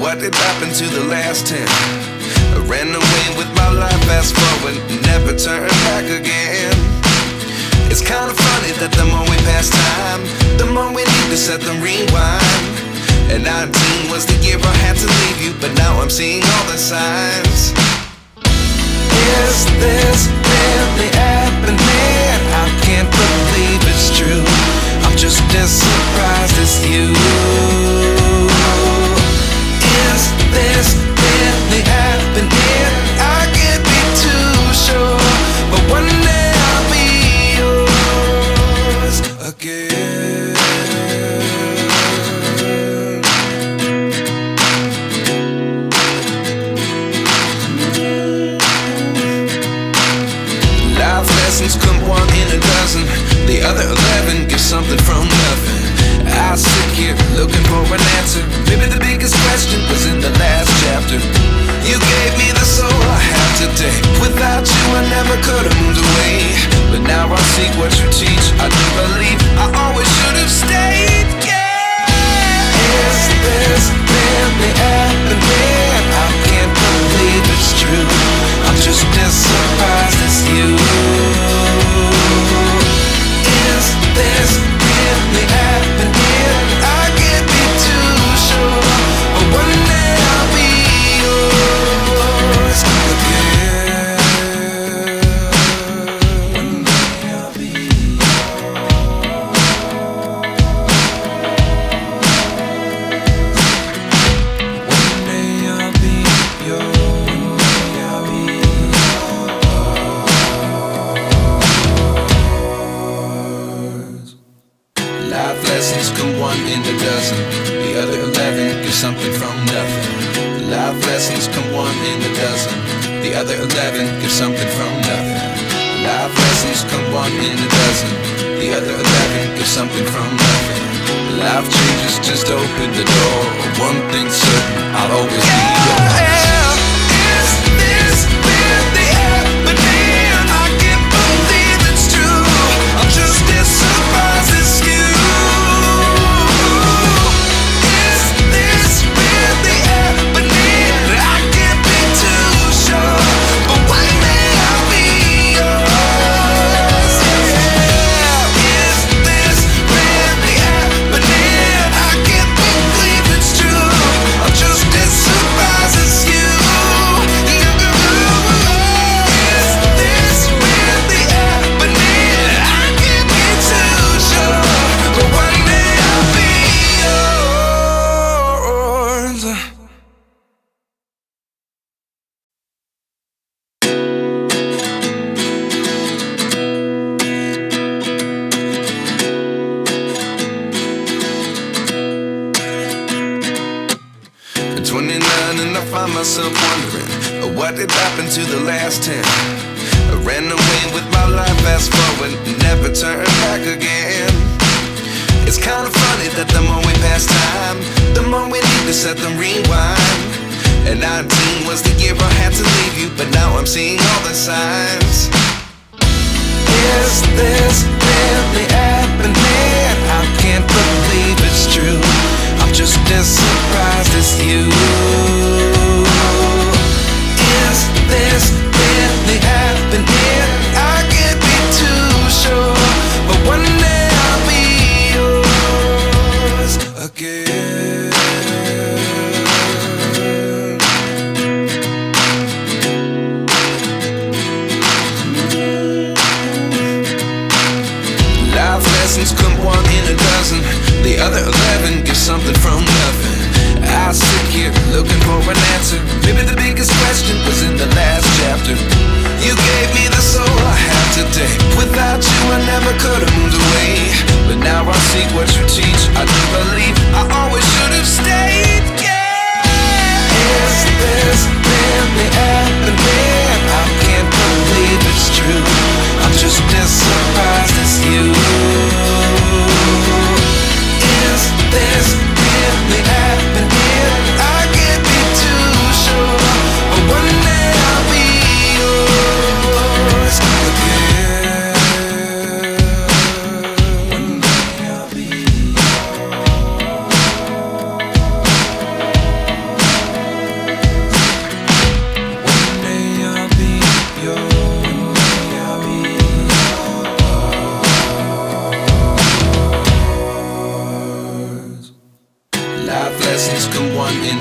What did happen to the last 10? I ran away with my life, fast forward, never turn back again. It's kinda funny that the more we pass time, the more we need to set the rewind. And 19 was the year I had to leave you, but now I'm seeing all the signs. Is this really happening? I can't believe it's true. I'm just as surprised as you. Is this really happening? I can't be too sure, but one day I'll be yours again. Life lessons come one in a dozen. The other 11 give something from nothing. I sit here looking for an answer. Maybe the biggest question was in the last chapter. You gave me the soul I have today. Without you I never could have moved away. But now I see what you teach. I do believe I always should have stayed. Yeah. Is this really happening? I can't believe it's true. I'm just as surprised as you. Is this really happening? I can't be too sure, but one day I'll be yours again. One day I'll be yours. One day I'll be yours. I'll be yours. Life lessons come one in a dozen. The other 11 give something from nothing. Life lessons come one in a dozen. The other 11 give something from nothing. Life lessons come one in a dozen. The other 11 give something from nothing. Life changes just open the door. One thing's certain, I'll always be yours. Is this really happening? I can't believe it's true. I'm just as surprised as you. And I find myself wondering, what did happen to the last 10? I ran away with my life, fast forward, never turn back again. It's kinda funny that the more we pass time, the more we need to set the rewind. And 19 was the year I had to leave you, but now I'm seeing all the signs. Is this really happening? I can't believe it's true. I'm just as surprised as you. Is this really happening? I can't be too sure, but one day I'll be yours again. Life lessons come one in a dozen. The other 11 give something from nothing. I sit here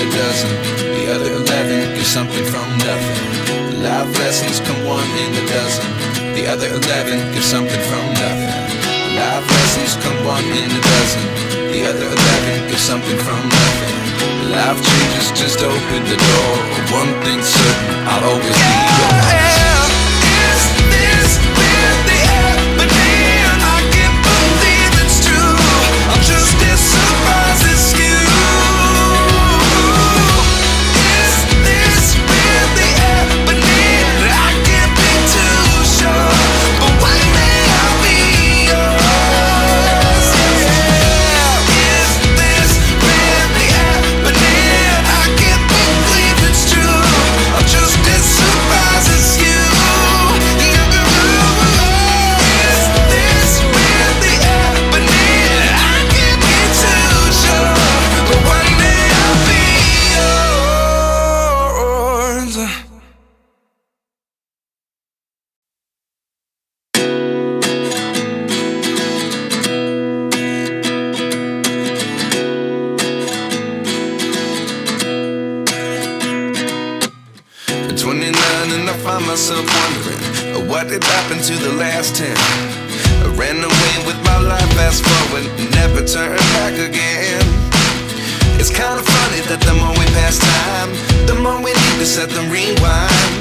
a dozen. The other 11 get something from nothing. Life lessons come one in a dozen. The other 11 get something from nothing. Life lessons come one in a dozen. The other 11 get something from nothing. Life changes just open the door. One thing's certain, I'll always be yours. Is this really happening? I can't believe it's true. I'm just as surprised as you. Is this really happening? I can't be too sure, but one day I'll be yours. Yeah. Is this really happening? I can't believe it's true. I'm just as surprised as you. Find myself wondering what did happen to the last 10. I ran away with my life, fast forward, never turn back again. It's kind of funny that the more we pass time, the more we need to set the rewind.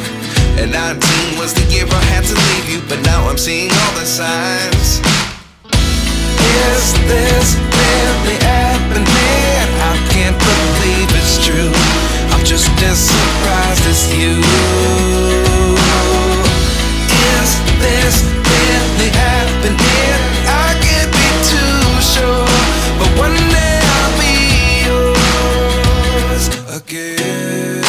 And 19 was the year I had to leave you, but now I'm seeing all the signs. Is this really happening? I can't believe it's true. I'm just as surprised as you. Is this really happening? I can't be too sure, but one day I'll be yours again.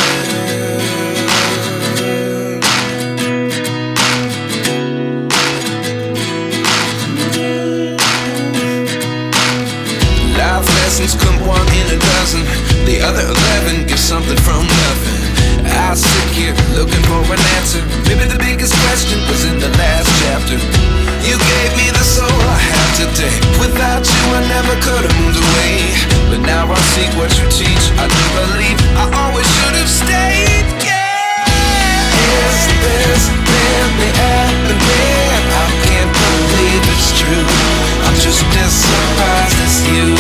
Life lessons come one in a dozen. The other 11 get something from nothing. I sit here looking for an answer. Maybe the biggest question was in the last chapter. You gave me the soul I have today. Without you I never could have moved away. But now I see what you teach. I do believe I always should have stayed. Yeah. Is this really happening? I can't believe it's true. I'm just as surprised as you.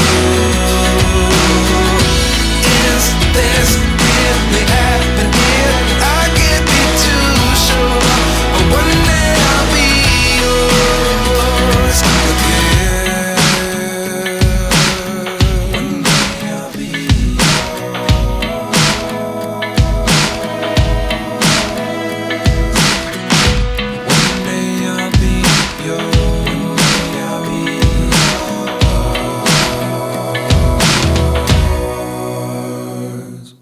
Is this really happening? I can't be too sure, but one day I'll be yours again. One day I'll be yours. One day I'll be yours. I'll be yours.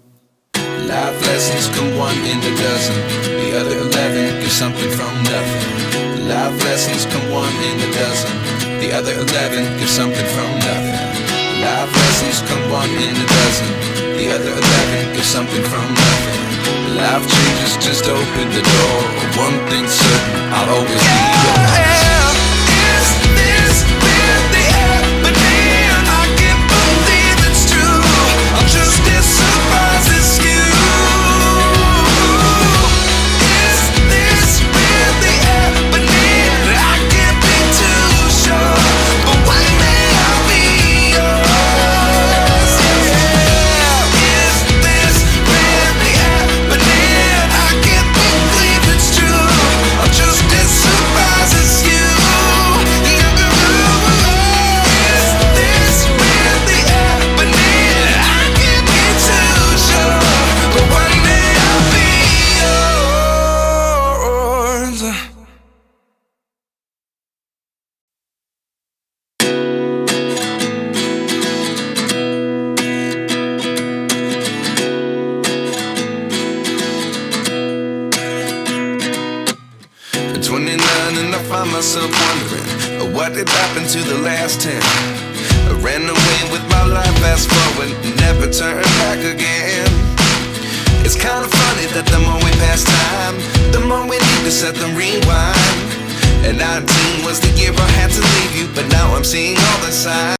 Life lessons come one in a dozen. The other 11 get something from nothing. Life lessons come one in a dozen. The other 11 get something from nothing. Life lessons come one in a dozen. The other 11 get something from nothing. Life changes just open the door. One thing's certain, I'll always be yours. Is this really happening? I can't believe it's true. I'm just as surprised as you. Is this really happening? I can't be too sure, but one day I'll be yours. Yeah. Is this really happening? I can't believe it's true. I'm just as surprised as you. Is this really happening? I can't be too sure, but one day I'll be yours. At 29 and I find myself wondering what did happen to the last 10. I ran away with my life, fast forward, never turn back again. It's kind of funny that the more we pass time, the more we need to set the rewind. And 19 was the year I had to leave you, but now I'm seeing all the signs.